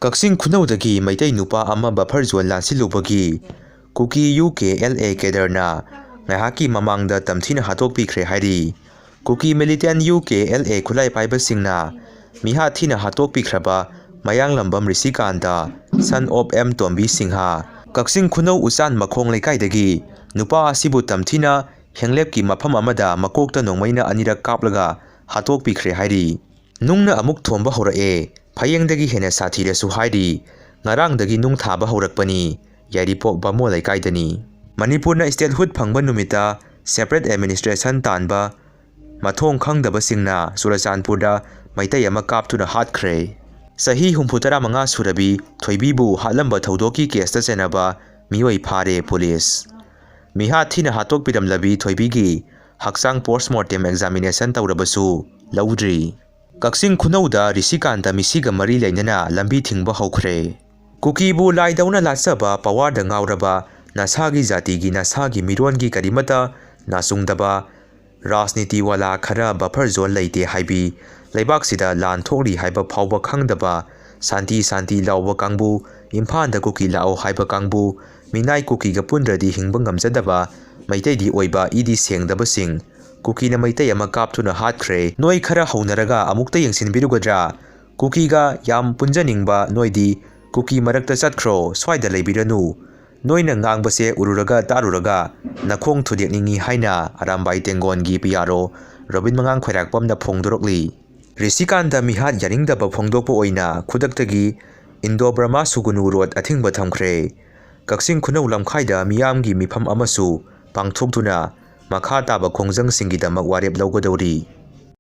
Kaksin Khunawdagi Meitei nupa ama buffer zone lansilubagi Kuki UKLA Kedarna ngahaki mamangda tamthina Hattokpikhre hairi Kuki militant UKLA khulai paiba singna miha thina Hattokpikhraba Mayanglambam Risikanta son of M Tombi Singha Kaksin Khunaw usan makhong Leikaidagi nupa asibu tamthina Henglepki mafam amada makokta nongmaina anirak kaplaga Hattokpikhre hairi nungna amuk thomba horae Phayengdagi Henna sathirasu hairi ngarangdagi nung thaba horakpani Yairipok Bamon Leikai dani Manipurna statehood phangba numita separate administration tanba mathong khangdaba singna Surachandpurda Meitei ama kaptuna hatkre sahi 65 surabi thoibibu halamba thaudoki case ta chenaba mioi phare police miha thina Hattokpiramlabi thoibigi haksang postmortem examination tawrabasu laudri Kaksin Khunawda Risikanta misiga mari lainana lambi thingba haukhre Kukibu laidauna latsaba pawarda ngauraba nasagi zatigi nasagi mirongi karimata nasungdaba rajniti wala khara buffer zone leite haibi leibaksida lan thori haiba phawba khangdaba santi lawba kangbu imphanda kuki lao haiba kangbu minai kuki ga pundradi hingba ngamjadaba meitei oiba idi sengdaba sing Kukina Meitei ama kaptuna hatkre noi khara haunaraga amukta yengsinbirugadra Kukiga yam punjaningba noidi Kuki marakta chatkhro swaida leibiranu noina ngangbase ururaga taruraga nakhong thudekningi haina arambai tengongi piyaro Robin mangang khairakpamna phongdorokli Risikanta mihat yaningdaba phongdokpo oina khudaktagi Indo Burma Sugunu Road athingba thamkhre Kaksin Khunaw lamkhaida miyamgi mifam amasu pangthokduna makha taba khongjang singidamak warep lawgadori